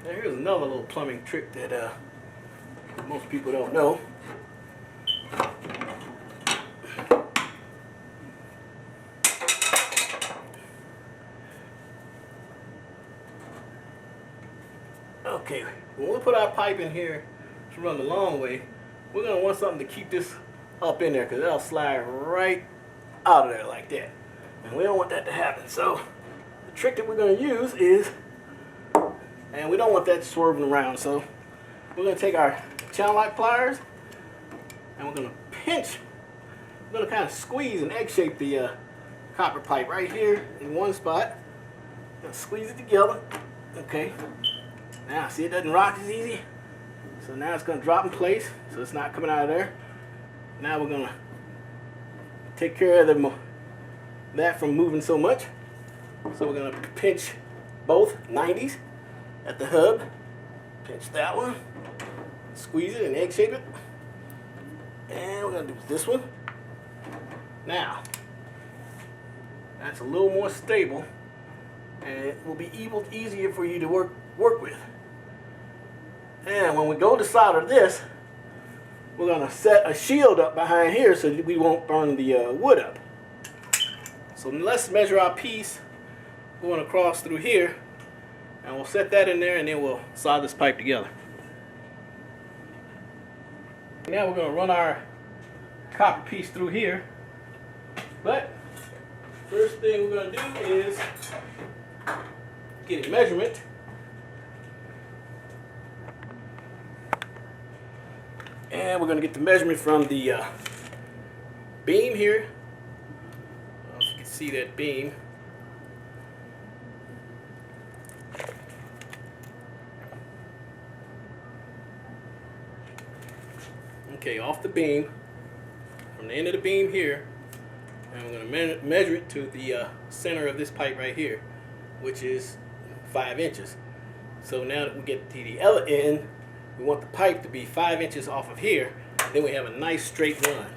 Now here's another little plumbing trick that most people don't know. Okay, when we put our pipe in here to run the long way, we're going to want something to keep this up in there because it'll slide right out of there like that. And we don't want that to happen. So the trick that we're going to use is, and we don't want that swerving around, so we're going to take our channel lock pliers and we're going to pinch, we're going to kind of squeeze and egg shape the copper pipe right here in one spot. Gonna squeeze it together. Okay. Now, see, it doesn't rock as easy. So now it's going to drop in place, so it's not coming out of there. Now we're going to take care of that from moving so much. So we're going to pinch both 90s at the hub. Pinch that one. Squeeze it and egg shape it. And we're going to do this one. Now, that's a little more stable, and it will be easier for you to work with. And when we go to solder this, we're going to set a shield up behind here so that we won't burn the wood up. So let's measure our piece going across through here, and we'll set that in there, and then we'll solder this pipe together. Now we're going to run our copper piece through here, but first thing we're going to do is get a measurement. And we're going to get the measurement from the beam here. I don't know if you can see that beam. Okay, off the beam, from the end of the beam here, and we're going to measure it to the center of this pipe right here, which is 5 inches. So now that we get to the other end, we want the pipe to be 5 inches off of here, and then we have a nice straight run.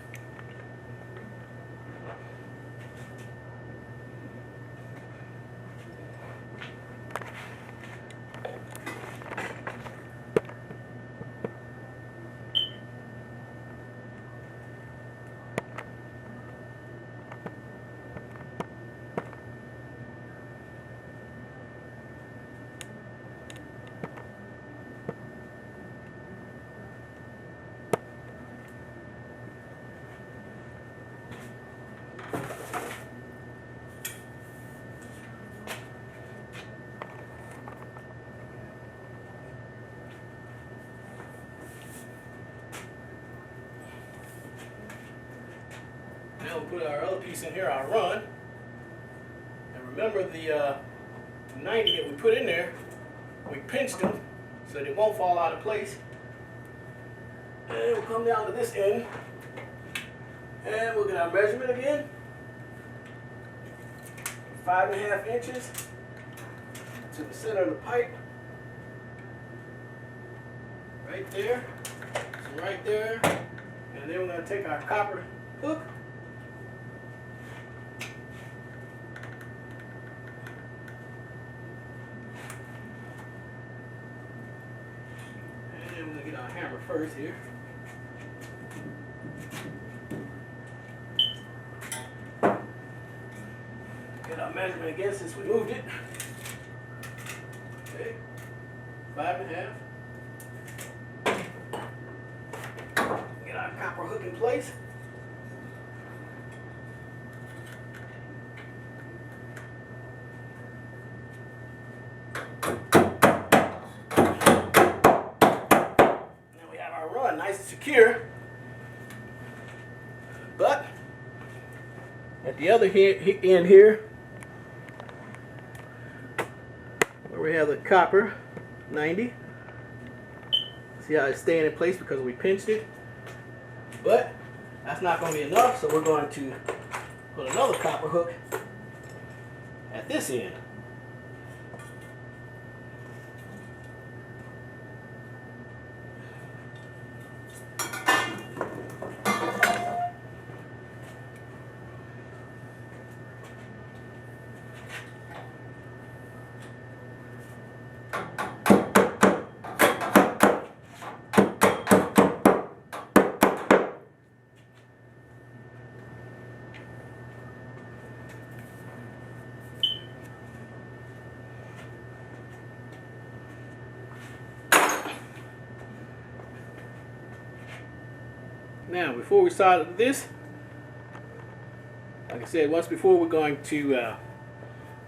Now we'll put our other piece in here, our run. And remember the 90 that we put in there, we pinched them so they won't fall out of place. And we'll come down to this end, and we'll get our measurement again. 5.5 inches to the center of the pipe. Right there, so right there. And then we're going to take our copper hook. And we're going to get our hammer first here. Get our measurement again since we moved it. Okay, 5.5. Get our copper hook in place. Now we have our run nice and secure. But at the other end here, where we have the copper 90, see how it's staying in place because we pinched it. But that's not going to be enough, so we're going to put another copper hook at this end. Now, before we start this, like I said once before, we're going to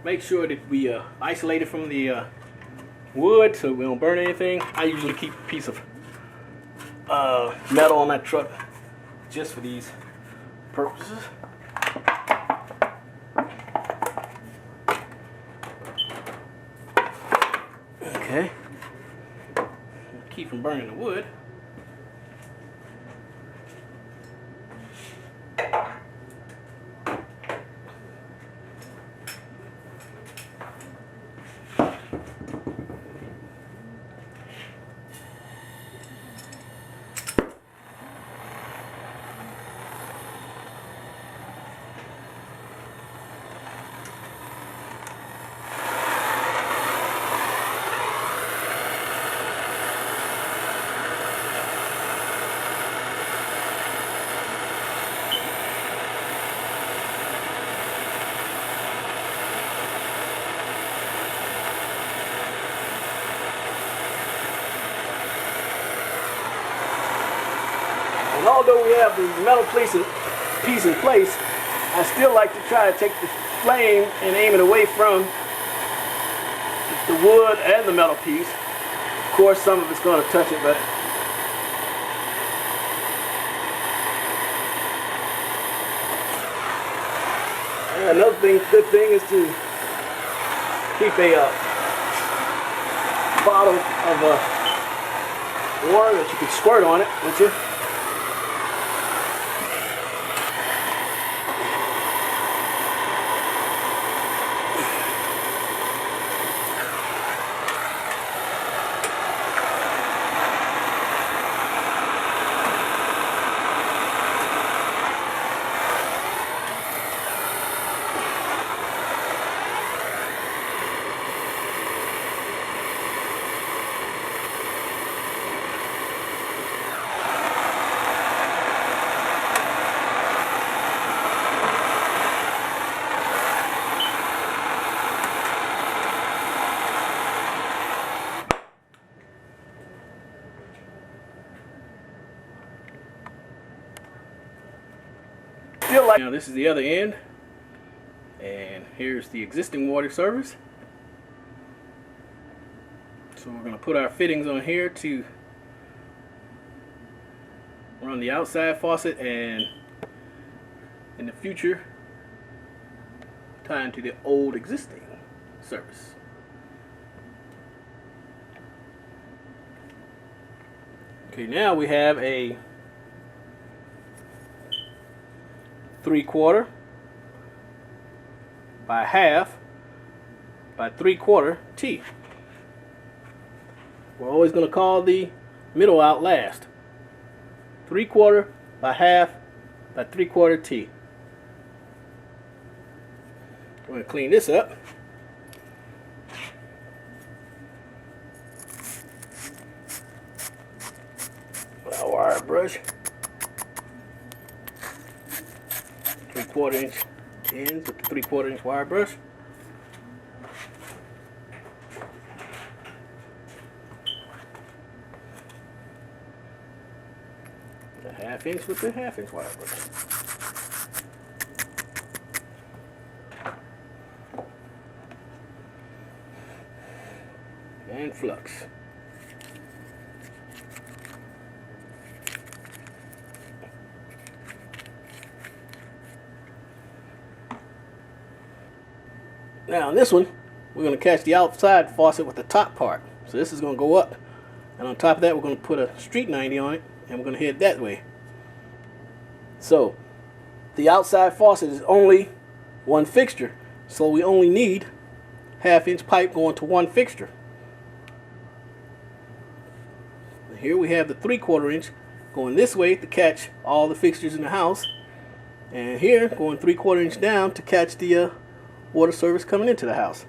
make sure that we isolate it from the wood so we don't burn anything. I usually keep a piece of metal on that truck just for these purposes. Okay. Keep from burning the wood. And although we have the metal piece in place, I still like to try to take the flame and aim it away from the wood and the metal piece. Of course, some of it's going to touch it, but another good thing is to keep a bottle of water that you can squirt on it, don't you? Now this is the other end, and here's the existing water service. So we're going to put our fittings on here to run the outside faucet, and in the future tie into the old existing service. Okay, now we have a 3/4 by 1/2 by 3/4 T. We're always going to call the middle out last. 3/4 by 1/2 by 3/4 T. We're going to clean this up. With our wire brush. 3/4 inch ends with the 3/4 inch wire brush. A 1/2 inch with the 1/2 inch wire brush. And flux. Now on this one, we're going to catch the outside faucet with the top part. So this is going to go up. And on top of that, we're going to put a street 90 on it, and we're going to head that way. So the outside faucet is only one fixture. So we only need 1/2 inch pipe going to one fixture. Here we have the 3/4 inch going this way to catch all the fixtures in the house. And here going 3/4 inch down to catch the water service coming into the house.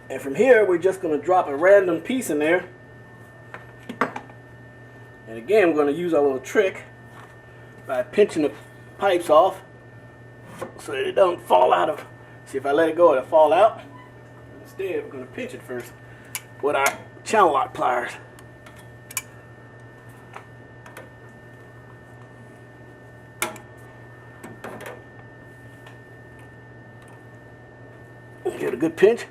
And from here we're just going to drop a random piece in there, and again we're going to use our little trick by pinching the pipes off so that it don't fall out of. See, if I let it go it'll fall out. Instead we're going to pinch it first with our channel lock pliers. Give it a good pinch,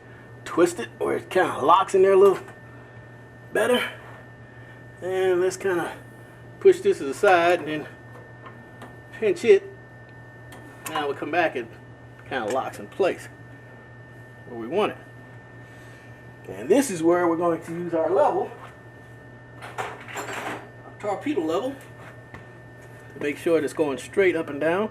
twist it where it kind of locks in there a little better. And let's kind of push this to the side and then pinch it. Now we'll come back and kind of locks in place where we want it. And this is where we're going to use our level, our torpedo level, to make sure that it's going straight up and down.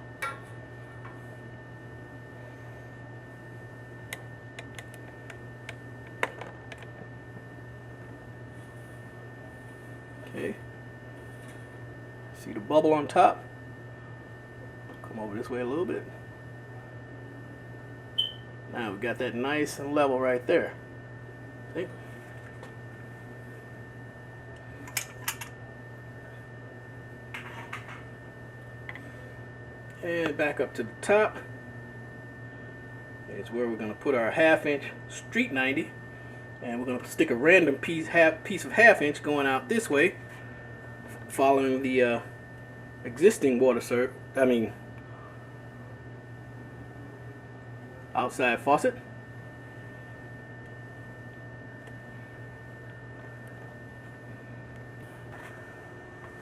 Okay. See the bubble on top? Come over this way a little bit. Now we got that nice and level right there. See? And back up to the top is where we're going to put our 1/2 inch street 90, and we're going to stick a random piece of 1/2 inch going out this way, following the existing outside faucet.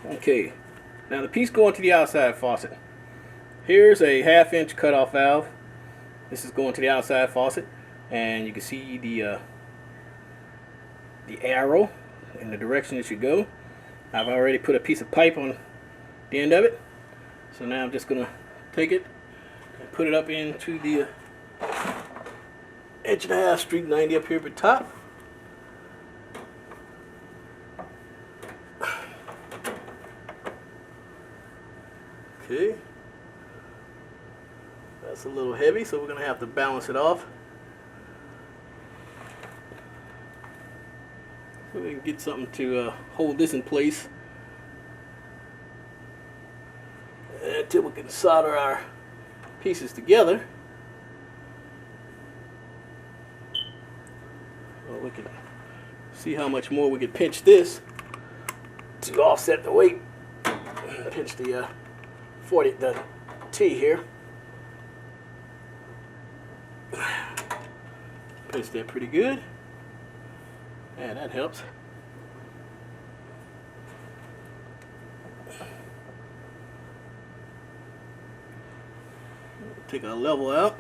Okay, now the piece going to the outside faucet. Here's a 1/2 inch cutoff valve. This is going to the outside faucet, and you can see the arrow in the direction it should go. I've already put a piece of pipe on the end of it, so now I'm just gonna take it and put it up into the 1.5 inch street 90 up here at the top. Okay, that's a little heavy, so we're gonna have to balance it off. So we can get something to hold this in place until we can solder our pieces together. Well, we can see how much more we can pinch this to offset the weight. Pinch the the T here. Pinch that pretty good. Yeah, that helps. Take our level out.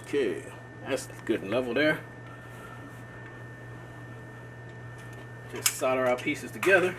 Okay, that's good and level there. Just solder our pieces together.